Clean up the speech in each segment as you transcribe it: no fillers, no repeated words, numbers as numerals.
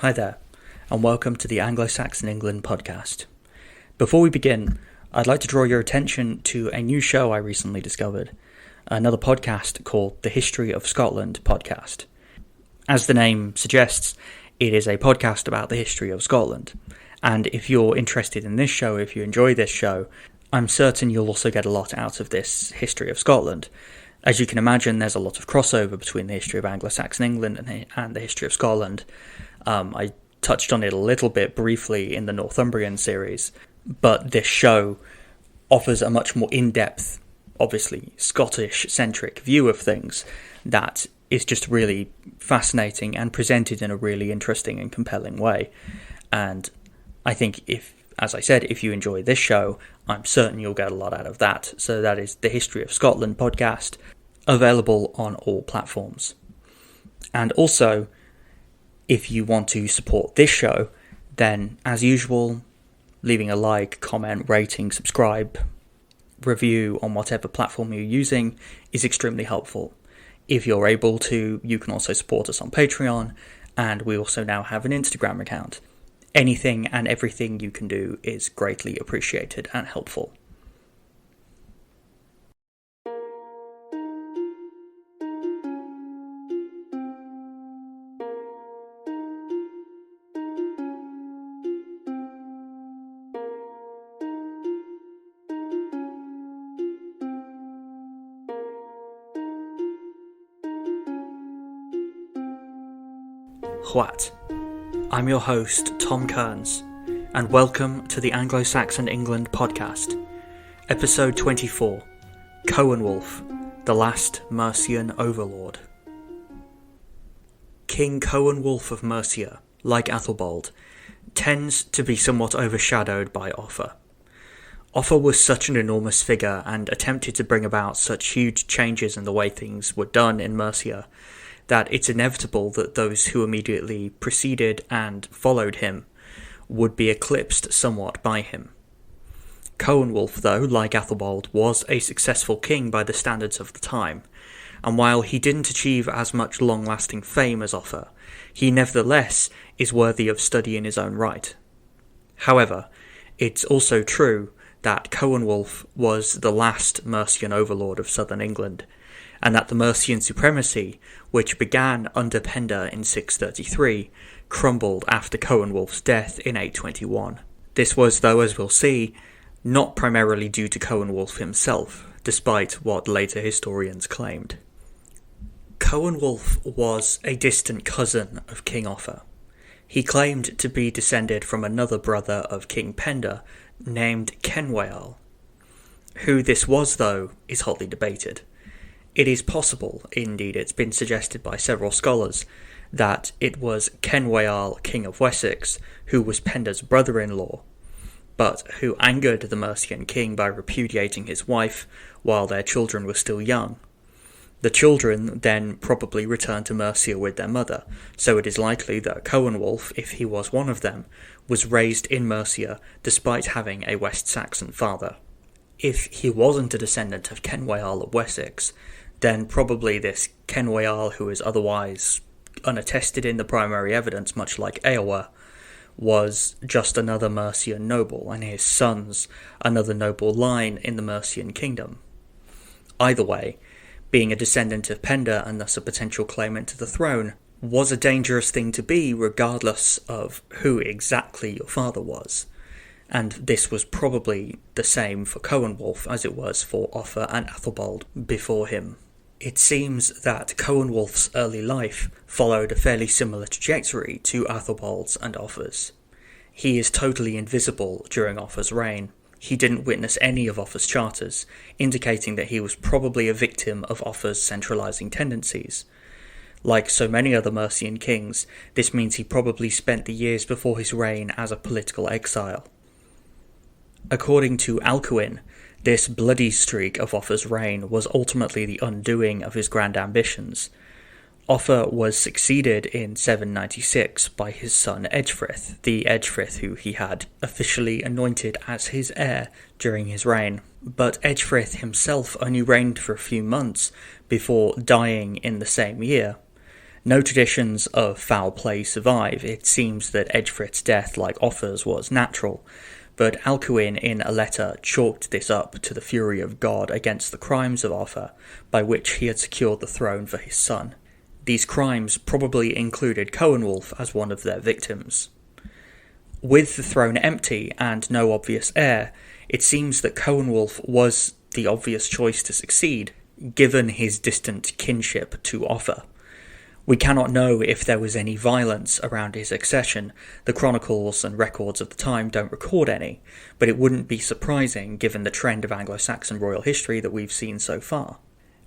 Hi there, and welcome to the Anglo-Saxon England podcast. Before we begin, I'd like to draw your attention to a new show I recently discovered, another podcast called the History of Scotland podcast. As the name suggests, it is a podcast about the history of Scotland, and if you're interested in this show, if you enjoy this show, I'm certain you'll also get a lot out of this history of Scotland. As you can imagine, there's a lot of crossover between the history of Anglo-Saxon England and the history of Scotland. I touched on it a little bit briefly in the Northumbrian series, but this show offers a much more in-depth, obviously Scottish-centric view of things that is just really fascinating and presented in a really interesting and compelling way. And I think as I said, if you enjoy this show, I'm certain you'll get a lot out of that. So that is the History of Scotland podcast, available on all platforms. And also, if you want to support this show, then as usual, leaving a like, comment, rating, subscribe, review on whatever platform you're using is extremely helpful. If you're able to, you can also support us on Patreon, and we also now have an Instagram account. Anything and everything you can do is greatly appreciated and helpful. What? I'm your host, Tom Kearns, and welcome to the Anglo-Saxon England podcast, episode 24, Coenwulf, the last Mercian overlord. King Coenwulf of Mercia, like Athelbald, tends to be somewhat overshadowed by Offa. Offa was such an enormous figure and attempted to bring about such huge changes in the way things were done in Mercia that it's inevitable that those who immediately preceded and followed him would be eclipsed somewhat by him. Coenwulf, though, like Athelbald, was a successful king by the standards of the time, and while he didn't achieve as much long-lasting fame as Offa, he nevertheless is worthy of study in his own right. However, it's also true that Coenwulf was the last Mercian overlord of southern England, and that the Mercian Supremacy, which began under Penda in 633, crumbled after Coenwulf's death in 821. This was, though, as we'll see, not primarily due to Coenwulf himself, despite what later historians claimed. Coenwulf was a distant cousin of King Offa. He claimed to be descended from another brother of King Penda named Coenwulf. Who this was, though, is hotly debated. It is possible, indeed it's been suggested by several scholars, that it was Coenwulf, King of Wessex, who was Penda's brother-in-law, but who angered the Mercian king by repudiating his wife while their children were still young. The children then probably returned to Mercia with their mother, so it is likely that Coenwulf, if he was one of them, was raised in Mercia despite having a West Saxon father. If he wasn't a descendant of Coenwulf of Wessex, then probably this Coenwulf, who is otherwise unattested in the primary evidence, much like Eowa, was just another Mercian noble, and his sons another noble line in the Mercian kingdom. Either way, being a descendant of Penda and thus a potential claimant to the throne was a dangerous thing to be, regardless of who exactly your father was. And this was probably the same for Coenwulf as it was for Offa and Athelbald before him. It seems that Coenwulf's early life followed a fairly similar trajectory to Athelbald's and Offa's. He is totally invisible during Offa's reign. He didn't witness any of Offa's charters, indicating that he was probably a victim of Offa's centralising tendencies. Like so many other Mercian kings, this means he probably spent the years before his reign as a political exile. According to Alcuin, this bloody streak of Offa's reign was ultimately the undoing of his grand ambitions. Offa was succeeded in 796 by his son Edgefrith, the Edgefrith who he had officially anointed as his heir during his reign. But Edgefrith himself only reigned for a few months before dying in the same year. No traditions of foul play survive. It seems that Edgefrith's death, like Offa's, was natural, but Alcuin in a letter chalked this up to the fury of God against the crimes of Offa, by which he had secured the throne for his son. These crimes probably included Coenwulf as one of their victims. With the throne empty and no obvious heir, it seems that Coenwulf was the obvious choice to succeed, given his distant kinship to Offa. We cannot know if there was any violence around his accession. The chronicles and records of the time don't record any, but it wouldn't be surprising given the trend of Anglo-Saxon royal history that we've seen so far.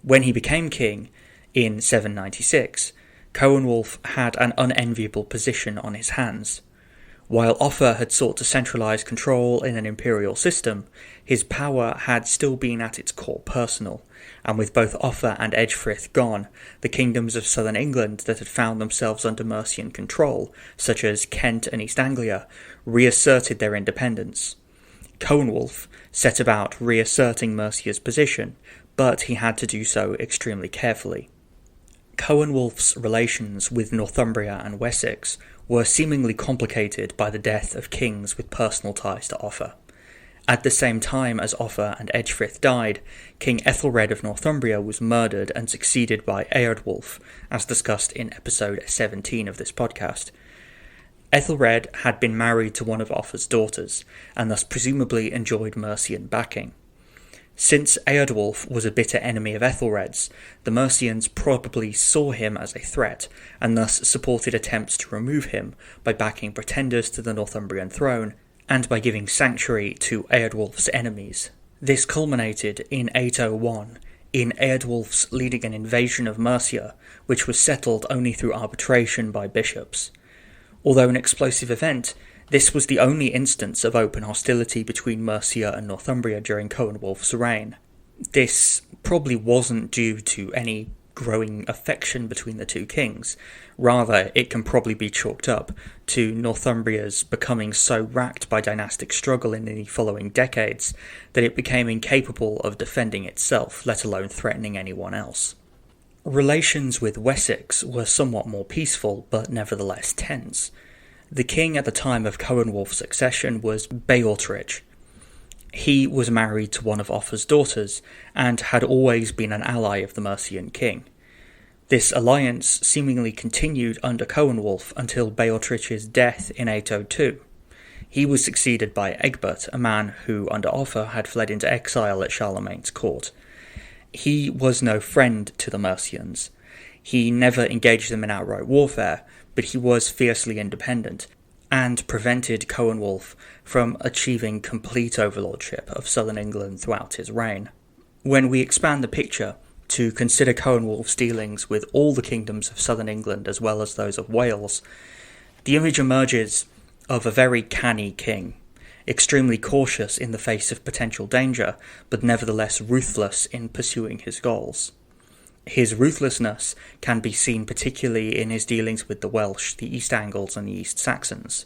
When he became king in 796, Coenwulf had an unenviable position on his hands. While Offa had sought to centralise control in an imperial system, his power had still been at its core personal, and with both Offa and Edgefrith gone, the kingdoms of southern England that had found themselves under Mercian control, such as Kent and East Anglia, reasserted their independence. Coenwulf set about reasserting Mercia's position, but he had to do so extremely carefully. Coenwulf's relations with Northumbria and Wessex were seemingly complicated by the death of kings with personal ties to Offa. At the same time as Offa and Edgefrith died, King Ethelred of Northumbria was murdered and succeeded by Eardwulf, as discussed in episode 17 of this podcast. Ethelred had been married to one of Offa's daughters, and thus presumably enjoyed Mercian backing. Since Eardwulf was a bitter enemy of Ethelred's, the Mercians probably saw him as a threat, and thus supported attempts to remove him by backing pretenders to the Northumbrian throne, and by giving sanctuary to Eardwulf's enemies. This culminated in 801, in Eardwulf's leading an invasion of Mercia, which was settled only through arbitration by bishops. Although an explosive event, this was the only instance of open hostility between Mercia and Northumbria during Coenwulf's reign. This probably wasn't due to any growing affection between the two kings. Rather, it can probably be chalked up to Northumbria's becoming so racked by dynastic struggle in the following decades that it became incapable of defending itself, let alone threatening anyone else. Relations with Wessex were somewhat more peaceful, but nevertheless tense. The king at the time of Coenwulf's accession was Beorhtric. He was married to one of Offa's daughters, and had always been an ally of the Mercian king. This alliance seemingly continued under Coenwulf until Beorhtric's death in 802. He was succeeded by Egbert, a man who, under Offa, had fled into exile at Charlemagne's court. He was no friend to the Mercians. He never engaged them in outright warfare, but he was fiercely independent, and prevented Coenwulf from achieving complete overlordship of southern England throughout his reign. When we expand the picture to consider Coenwulf's dealings with all the kingdoms of southern England as well as those of Wales, the image emerges of a very canny king, extremely cautious in the face of potential danger, but nevertheless ruthless in pursuing his goals. His ruthlessness can be seen particularly in his dealings with the Welsh, the East Angles and the East Saxons.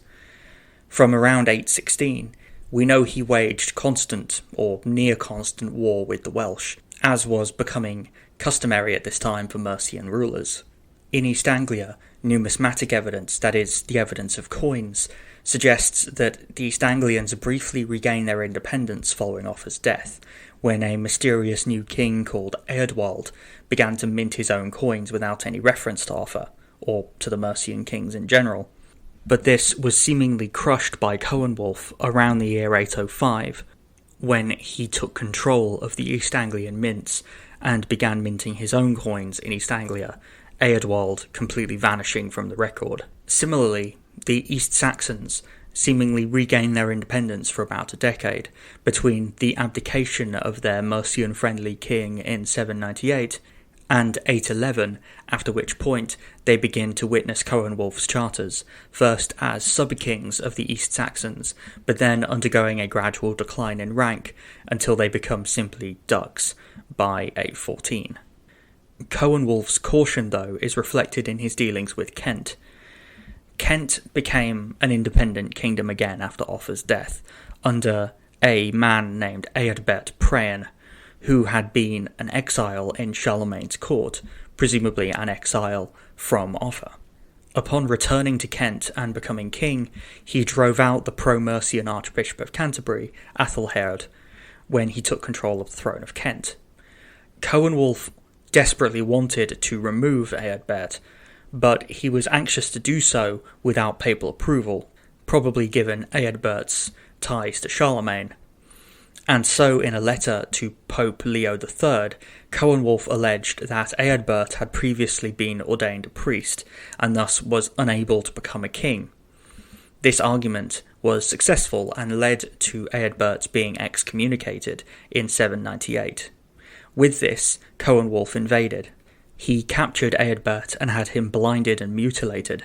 From around 816, we know he waged constant, or near-constant, war with the Welsh, as was becoming customary at this time for Mercian rulers. In East Anglia, numismatic evidence, that is, the evidence of coins, suggests that the East Anglians briefly regained their independence following Offa's death, when a mysterious new king called Eardwald began to mint his own coins without any reference to Offa, or to the Mercian kings in general. But this was seemingly crushed by Coenwulf around the year 805, when he took control of the East Anglian mints and began minting his own coins in East Anglia, Eardwald completely vanishing from the record. Similarly, the East Saxons seemingly regained their independence for about a decade, between the abdication of their Mercian-friendly king in 798 and 811, after which point they begin to witness Coenwulf's charters, first as sub-kings of the East Saxons, but then undergoing a gradual decline in rank until they become simply ducks by 814. Coenwulf's caution, though, is reflected in his dealings with Kent. Kent became an independent kingdom again after Offa's death, under a man named Eadbert Praen, who had been an exile in Charlemagne's court, presumably an exile from Offa. Upon returning to Kent and becoming king, he drove out the pro-Mercian Archbishop of Canterbury, Athelherd, when he took control of the throne of Kent. Coenwulf desperately wanted to remove Eadbert, but he was anxious to do so without papal approval, probably given Eadbert's ties to Charlemagne. And so, in a letter to Pope Leo III, Coenwulf alleged that Eadbert had previously been ordained a priest, and thus was unable to become a king. This argument was successful and led to Eadbert being excommunicated in 798. With this, Coenwulf invaded. He captured Eadbert and had him blinded and mutilated,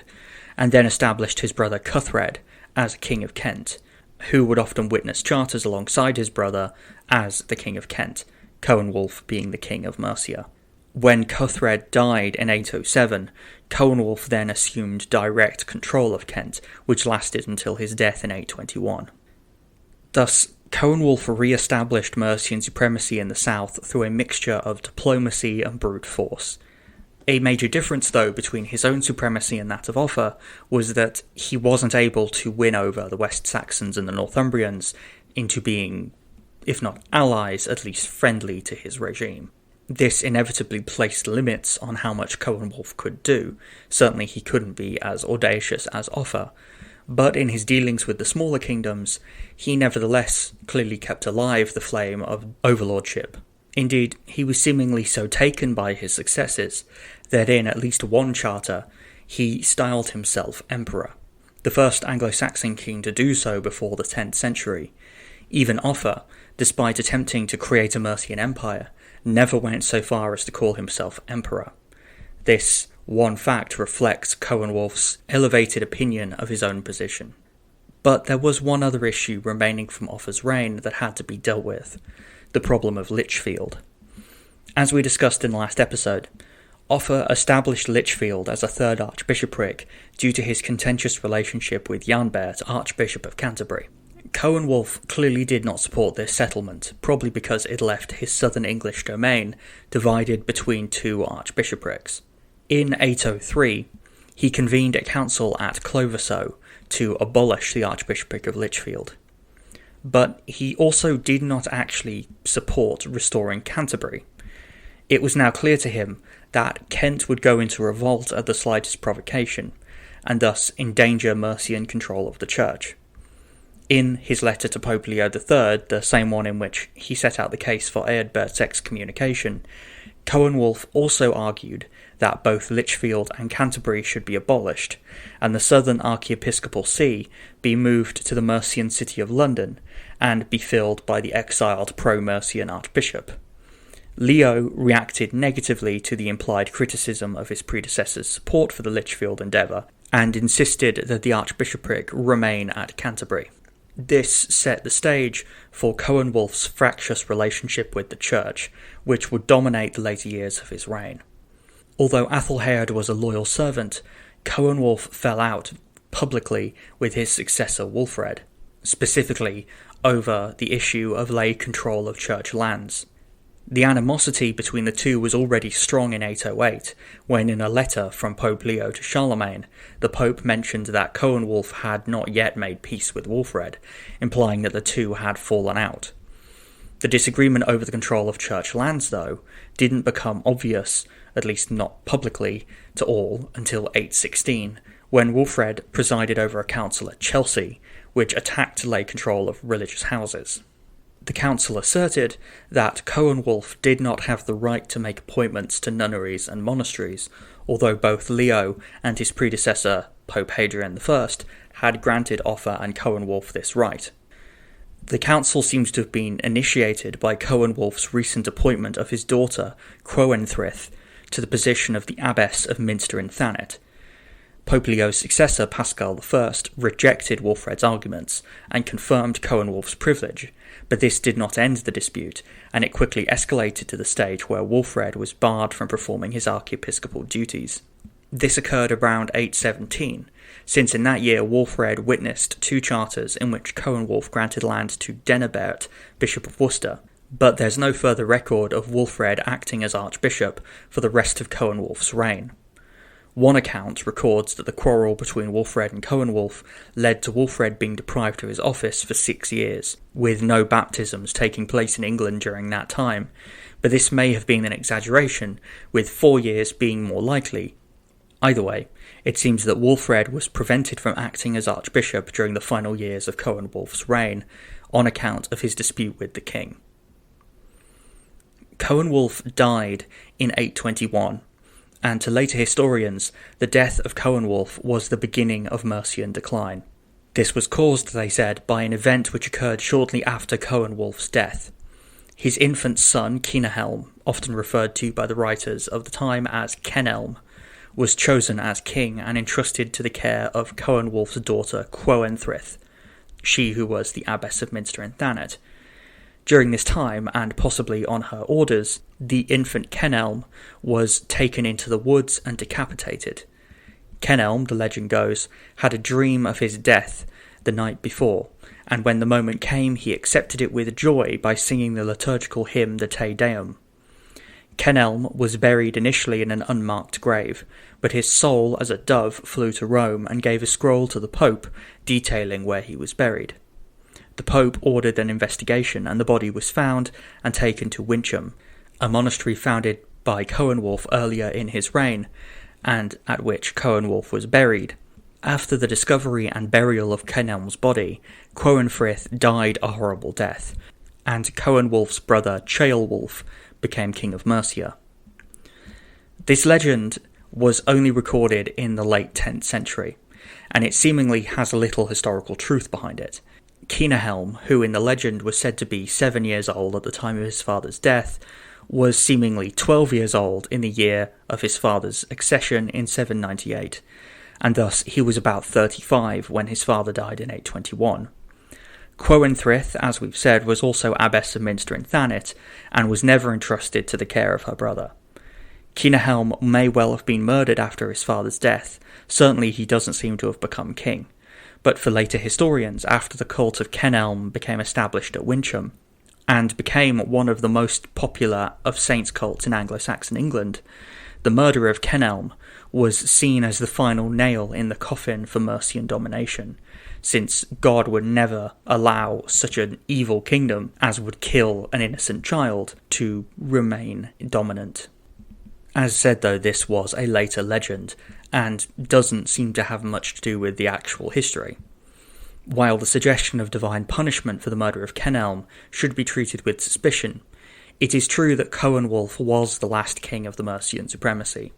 and then established his brother Cuthred as King of Kent, who would often witness charters alongside his brother as the King of Kent, Coenwulf being the King of Mercia. When Cuthred died in 807, Coenwulf then assumed direct control of Kent, which lasted until his death in 821. Thus, Coenwulf re-established Mercian supremacy in the south through a mixture of diplomacy and brute force. A major difference, though, between his own supremacy and that of Offa was that he wasn't able to win over the West Saxons and the Northumbrians into being, if not allies, at least friendly to his regime. This inevitably placed limits on how much Coenwulf could do. Certainly he couldn't be as audacious as Offa, but in his dealings with the smaller kingdoms, he nevertheless clearly kept alive the flame of overlordship. Indeed, he was seemingly so taken by his successes that in at least one charter he styled himself emperor, the first Anglo-Saxon king to do so before the 10th century. Even Offa, despite attempting to create a Mercian empire, never went so far as to call himself emperor. This one fact reflects Coenwulf's elevated opinion of his own position. But there was one other issue remaining from Offa's reign that had to be dealt with: the problem of Litchfield. As we discussed in the last episode, Offa established Litchfield as a third archbishopric due to his contentious relationship with Janbert, Archbishop of Canterbury. Coenwulf clearly did not support this settlement, probably because it left his southern English domain divided between two archbishoprics. In 803, he convened a council at Cloversoe to abolish the Archbishopric of Litchfield. But he also did not actually support restoring Canterbury. It was now clear to him that Kent would go into revolt at the slightest provocation, and thus endanger Mercian control of the church. In his letter to Pope Leo III, the same one in which he set out the case for Eadbert's excommunication, Coenwulf also argued that both Litchfield and Canterbury should be abolished, and the southern archiepiscopal see be moved to the Mercian city of London, and be filled by the exiled pro-Mercian archbishop. Leo reacted negatively to the implied criticism of his predecessor's support for the Litchfield endeavour, and insisted that the archbishopric remain at Canterbury. This set the stage for Coenwulf's fractious relationship with the church, which would dominate the later years of his reign. Although Athelherd was a loyal servant, Coenwulf fell out publicly with his successor Wulfred, specifically over the issue of lay control of church lands. The animosity between the two was already strong in 808, when in a letter from Pope Leo to Charlemagne, the Pope mentioned that Coenwulf had not yet made peace with Wulfred, implying that the two had fallen out. The disagreement over the control of church lands, though, didn't become obvious, at least not publicly, to all until 816, when Wulfred presided over a council at Chelsea, which attacked lay control of religious houses. The council asserted that Coenwulf did not have the right to make appointments to nunneries and monasteries, although both Leo and his predecessor, Pope Hadrian I, had granted Offa and Coenwulf this right. The council seems to have been initiated by Coenwulf's recent appointment of his daughter, Coenwulf, to the position of the abbess of Minster in Thanet. Pope Leo's successor, Paschal I, rejected Wulfred's arguments and confirmed Coenwulf's privilege, but this did not end the dispute, and it quickly escalated to the stage where Wulfred was barred from performing his archiepiscopal duties. This occurred around 817, since in that year Wulfred witnessed two charters in which Coenwulf granted land to Denebert, Bishop of Worcester, but there's no further record of Wulfred acting as archbishop for the rest of Coenwulf's reign. One account records that the quarrel between Wulfred and Coenwulf led to Wulfred being deprived of his office for 6 years, with no baptisms taking place in England during that time, but this may have been an exaggeration, with 4 years being more likely. Either way, it seems that Wulfred was prevented from acting as archbishop during the final years of Coenwulf's reign, on account of his dispute with the king. Coenwulf died in 821, and to later historians, the death of Coenwulf was the beginning of Mercian decline. This was caused, they said, by an event which occurred shortly after Coenwulf's death. His infant son, Kinahelm, often referred to by the writers of the time as Kenelm, was chosen as king and entrusted to the care of Coenwulf's daughter Coenwulf, she who was the abbess of Minster in Thanet. During this time, and possibly on her orders, the infant Kenelm was taken into the woods and decapitated. Kenelm, the legend goes, had a dream of his death the night before, and when the moment came he accepted it with joy by singing the liturgical hymn the Te Deum. Kenelm was buried initially in an unmarked grave, but his soul as a dove flew to Rome and gave a scroll to the Pope detailing where he was buried. The Pope ordered an investigation and the body was found and taken to Wincham, a monastery founded by Coenwulf earlier in his reign, and at which Coenwulf was buried. After the discovery and burial of Kenelm's body, Coenwulf died a horrible death, and Coenwulf's brother Ceolwulf became king of Mercia. This legend was only recorded in the late 10th century, and it seemingly has little historical truth behind it. Kinahelm, who in the legend was said to be 7 years old at the time of his father's death, was seemingly 12 years old in the year of his father's accession in 798, and thus he was about 35 when his father died in 821. Coenwulf, as we've said, was also abbess of Minster in Thanet, and was never entrusted to the care of her brother. Kinahelm may well have been murdered after his father's death, certainly he doesn't seem to have become king. But for later historians, after the cult of Kenelm became established at Wincham, and became one of the most popular of saints' cults in Anglo-Saxon England, the murder of Kenelm was seen as the final nail in the coffin for Mercian domination, since God would never allow such an evil kingdom as would kill an innocent child to remain dominant. As said though, this was a later legend, and doesn't seem to have much to do with the actual history. While the suggestion of divine punishment for the murder of Kenelm should be treated with suspicion, it is true that Coenwulf was the last king of the Mercian Supremacy.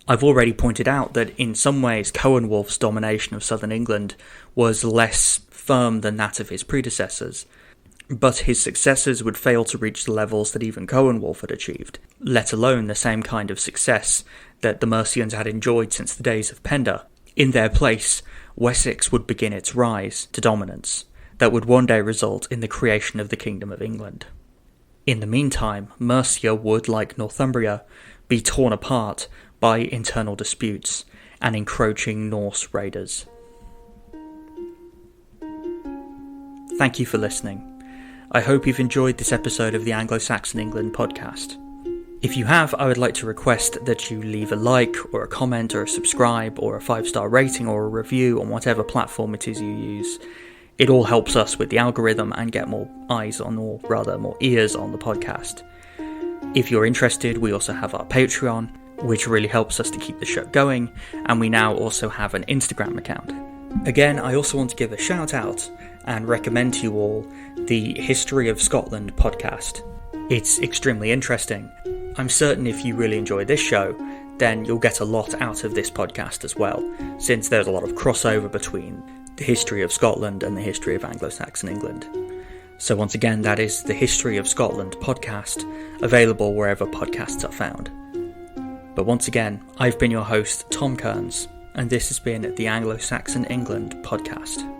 I've already pointed out that in some ways Coenwulf's domination of southern England was less firm than that of his predecessors, but his successors would fail to reach the levels that even Coenwulf had achieved, let alone the same kind of success that the Mercians had enjoyed since the days of Penda. In their place, Wessex would begin its rise to dominance, that would one day result in the creation of the Kingdom of England. In the meantime, Mercia would, like Northumbria, be torn apart by internal disputes and encroaching Norse raiders. Thank you for listening. I hope you've enjoyed this episode of the Anglo-Saxon England podcast. If you have, I would like to request that you leave a like or a comment or a subscribe or a 5-star rating or a review on whatever platform it is you use. It all helps us with the algorithm and get more eyes on, or rather more ears on the podcast. If you're interested, we also have our Patreon, which really helps us to keep the show going, and we now also have an Instagram account. Again, I also want to give a shout out and recommend to you all the History of Scotland podcast. It's extremely interesting. I'm certain if you really enjoy this show, then you'll get a lot out of this podcast as well, since there's a lot of crossover between the history of Scotland and the history of Anglo-Saxon England. So once again, that is the History of Scotland podcast, available wherever podcasts are found. But once again, I've been your host, Tom Kearns, and this has been the Anglo-Saxon England podcast.